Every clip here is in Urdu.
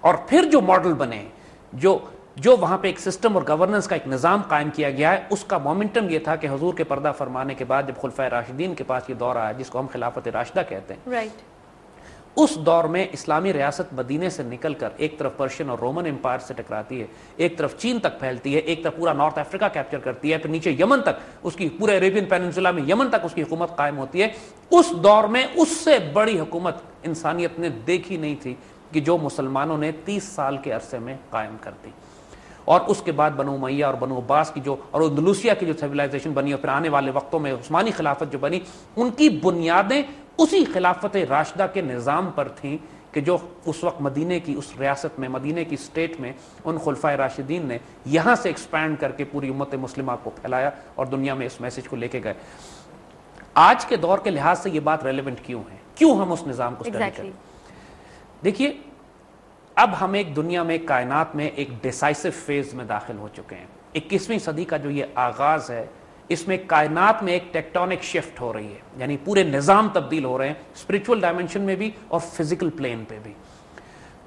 اور پھر جو ماڈل بنے, جو وہاں پہ ایک سسٹم اور گورننس کا ایک نظام قائم کیا گیا ہے, اس کا مومنٹم یہ تھا کہ حضور کے پردہ فرمانے کے بعد جب خلفائے راشدین کے پاس یہ دور آیا جس کو ہم خلافت راشدہ کہتے ہیں, اس دور میں اسلامی ریاست مدینے سے نکل کر ایک طرف پرشین اور رومن امپائر سے ٹکراتی ہے, ایک طرف چین تک پھیلتی ہے, ایک طرف پورا نارتھ افریقہ کیپچر کرتی ہے, پھر نیچے یمن تک, اس کی پورے عربین پیننسولا میں یمن تک اس کی حکومت قائم ہوتی ہے. اس دور میں اس سے بڑی حکومت انسانیت نے دیکھی نہیں تھی کہ جو مسلمانوں نے 30 سال کے عرصے میں قائم کر دی. اور اس کے بعد بنو امیہ اور بنو عباس کی اور اندلوسیہ کی جو سیولائزیشن بنی, اور پھر آنے والے وقتوں میں عثمانی خلافت جو بنی, ان کی بنیادیں اسی خلافت راشدہ کے نظام پر تھیں کہ جو اس وقت مدینے کی اس ریاست میں, مدینے کی اسٹیٹ میں ان خلفائے راشدین نے یہاں سے ایکسپینڈ کر کے پوری امت مسلمہ کو پھیلایا اور دنیا میں اس میسج کو لے کے گئے. آج کے دور کے لحاظ سے یہ بات ریلیونٹ کیوں ہے, کیوں ہم اس نظام کو اسٹڈی کریں؟ دیکھیے, اب ہم ایک دنیا میں, کائنات میں ایک ڈیسائسو فیز میں داخل ہو چکے ہیں. 21ویں صدی کا جو یہ آغاز ہے, اس میں کائنات میں ایک ٹیکٹونک شفٹ ہو رہی ہے, یعنی پورے نظام تبدیل ہو رہے ہیں, اسپرچول ڈائمنشن میں بھی اور فزیکل پلین پہ بھی.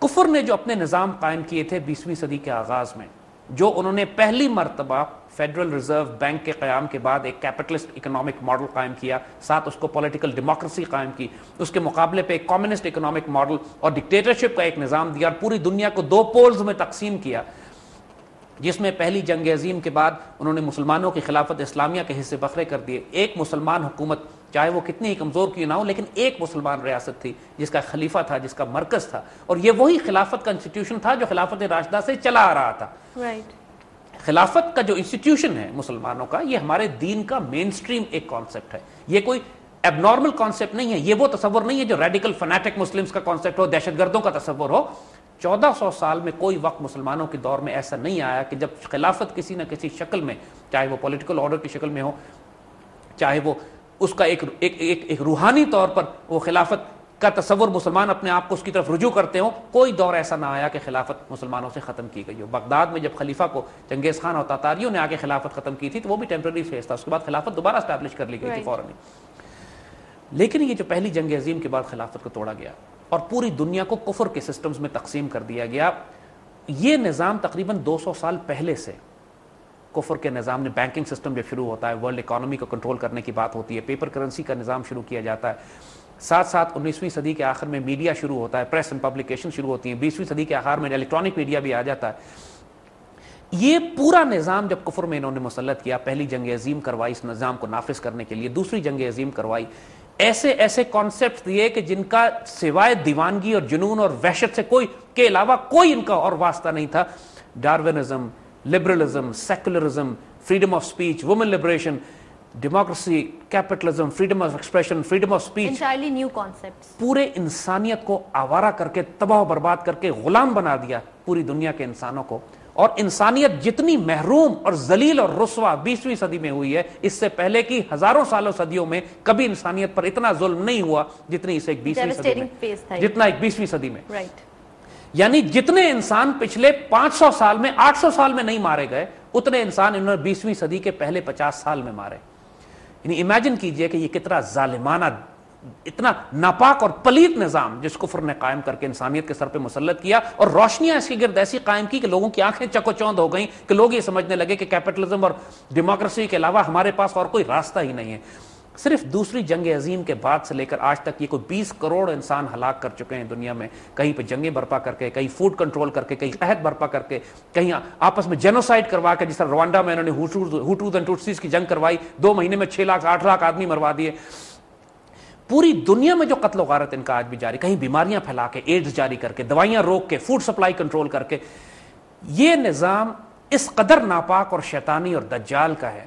کفر نے جو اپنے نظام قائم کیے تھے 20ویں صدی کے آغاز میں, جو انہوں نے پہلی مرتبہ فیڈرل ریزرو بینک کے قیام کے بعد ایک کیپٹلسٹ اکنامک ماڈل قائم کیا, ساتھ اس کو پولیٹیکل ڈیموکریسی قائم کی, اس کے مقابلے پہ ایک کمیونسٹ اکنامک ماڈل اور ڈکٹیٹرشپ کا ایک نظام دیا, اور پوری دنیا کو 2 پولز میں تقسیم کیا, جس میں پہلی جنگ عظیم کے بعد انہوں نے مسلمانوں کی خلافت اسلامیہ کے حصے بکھرے کر دیے. ایک مسلمان حکومت, چاہے وہ کتنی ہی کمزور کیوں نہ ہو, لیکن ایک مسلمان ریاست تھی جس کا خلیفہ تھا, جس کا مرکز تھا, اور یہ وہی خلافت کا انسٹیٹیوشن تھا جو خلافت راشدہ سے چلا آ رہا تھا. خلافت کا جو انسٹیٹیوشن ہے مسلمانوں کا, یہ ہمارے دین کا مین سٹریم ایک کانسیپٹ ہے. یہ کوئی اب نارمل کانسیپٹ نہیں ہے, یہ وہ تصور نہیں ہے جو ریڈیکل فنیٹک مسلمز کا کانسیپٹ ہو, دہشت گردوں کا تصور ہو. 1400 سال میں کوئی وقت مسلمانوں کے دور میں ایسا نہیں آیا کہ جب خلافت کسی نہ کسی شکل میں, چاہے وہ پولیٹیکل آرڈر کی شکل میں ہو, چاہے وہ اس کا ایک روحانی طور پر وہ خلافت کا تصور مسلمان اپنے آپ کو اس کی طرف رجوع کرتے ہوں, کوئی دور ایسا نہ آیا کہ خلافت مسلمانوں سے ختم کی گئی ہو. بغداد میں جب خلیفہ کو چنگیز خان اور تاتاریوں نے آ کے خلافت ختم کی تھی تو وہ بھی ٹیمپرری فیز تھا, اس کے بعد خلافت دوبارہ اسٹیبلش کر لی گئی تھی فوراً. لیکن یہ جو پہلی جنگ عظیم کے بعد خلافت کو توڑا گیا اور پوری دنیا کو کفر کے سسٹمز میں تقسیم کر دیا گیا, یہ نظام تقریباً 200 سال پہلے سے کفر کے نظام نے, بینکنگ سسٹم جب شروع ہوتا ہے, ورلڈ اکانومی کو کنٹرول کرنے کی بات ہوتی ہے, پیپر کرنسی کا نظام شروع کیا جاتا ہے, ساتھ ساتھ 19ویں صدی کے آخر میں میڈیا شروع ہوتا ہے, پریس اینڈ پبلیکیشن شروع ہوتی ہیں, 20ویں صدی کے آخر میں الیکٹرانک میڈیا بھی آ جاتا ہے. یہ پورا نظام جب کفر میں انہوں نے مسلط کیا, پہلی جنگ عظیم کروائی اس نظام کو نافذ کرنے کے لیے, دوسری جنگ عظیم کروائی, ایسے کانسیپٹ دیے کہ جن کا سوائے دیوانگی اور جنون اور وحشت سے کے علاوہ کوئی ان کا اور واسطہ نہیں تھا. Darwinism, liberalism, secularism, freedom of speech, women liberation, democracy, capitalism, freedom of expression, freedom of speech, entirely new concepts, پورے انسانیت کو آوارہ کر کے, تباہ و برباد کر کے غلام بنا دیا پوری دنیا کے انسانوں کو. اور انسانیت جتنی محروم اور ذلیل اور رسوا 20ویں صدی میں ہوئی ہے, اس سے پہلے کی ہزاروں سالوں صدیوں میں کبھی انسانیت پر اتنا ظلم نہیں ہوا جتنی اسے 20ویں صدی میں, جتنا 21ویں صدی میں. یعنی جتنے انسان پچھلے 500 سال میں, 800 سال میں نہیں مارے گئے, اتنے انسان انہوں نے 20ویں صدی کے پہلے 50 سال میں مارے. یعنی امیجن کیجئے کہ یہ کتنا ظالمانہ, اتنا ناپاک اور پلیت نظام جس کفر نے قائم کر کے انسانیت کے سر پہ مسلط کیا, اور روشنیاں اس کی گرد ایسی قائم کی کہ لوگوں کی آنکھیں چکو چوند ہو گئیں, کہ لوگ یہ سمجھنے لگے کہ کیپٹلزم اور ڈیموکریسی کے علاوہ ہمارے پاس اور کوئی راستہ ہی نہیں ہے. صرف دوسری جنگ عظیم کے بعد سے لے کر آج تک یہ کوئی 20 کروڑ انسان ہلاک کر چکے ہیں دنیا میں, کہیں پہ جنگیں برپا کر کے, کہیں فوڈ کنٹرول کر کے, کہیں قحط برپا کر کے, کہیں آپس میں جینوسائڈ کروا کے, جس طرح روانڈا میں انہوں نے ہوٹوز اینڈ ٹوٹسیز کی جنگ کروائی, 2 مہینے میں 6 لاکھ 8 لاکھ آدمی مروا دیے. پوری دنیا میں جو قتل و غارت ان کا آج بھی جاری, کہیں بیماریاں پھیلا کے, ایڈز جاری کر کے, دوائیاں روک کے, فوڈ سپلائی کنٹرول کر کے. یہ نظام اس قدر ناپاک اور شیطانی اور دجال کا ہے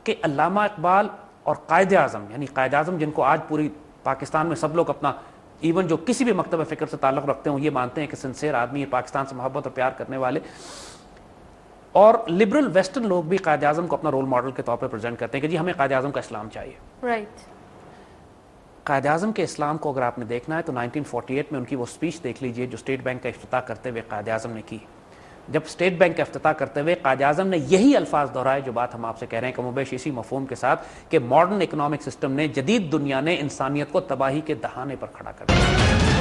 کہ علامہ اقبال اور قائد اعظم, یعنی قائد اعظم جن کو آج پوری پاکستان میں سب لوگ اپنا, ایون جو کسی بھی مکتب فکر سے تعلق رکھتے ہوں, یہ مانتے ہیں کہ سنسیئر آدمی ہے, پاکستان سے محبت اور پیار کرنے والے, اور لبرل ویسٹرن لوگ بھی قائد اعظم کو اپنا رول ماڈل کے طور پر پریزنٹ کرتے ہیں کہ جی ہمیں قائد اعظم کا اسلام چاہیے. قائد اعظم کے اسلام کو اگر آپ نے دیکھنا ہے تو 1948 میں ان کی وہ اسپیچ دیکھ لیجئے جو اسٹیٹ بینک کا افتتاح کرتے ہوئے قائد اعظم نے کی. جب اسٹیٹ بینک کا افتتاح کرتے ہوئے قائد اعظم نے یہی الفاظ دہرائے جو بات ہم آپ سے کہہ رہے ہیں, کم و بیش اسی مفہوم کے ساتھ, کہ ماڈرن اکنامک سسٹم نے, جدید دنیا نے انسانیت کو تباہی کے دہانے پر کھڑا کر دیا.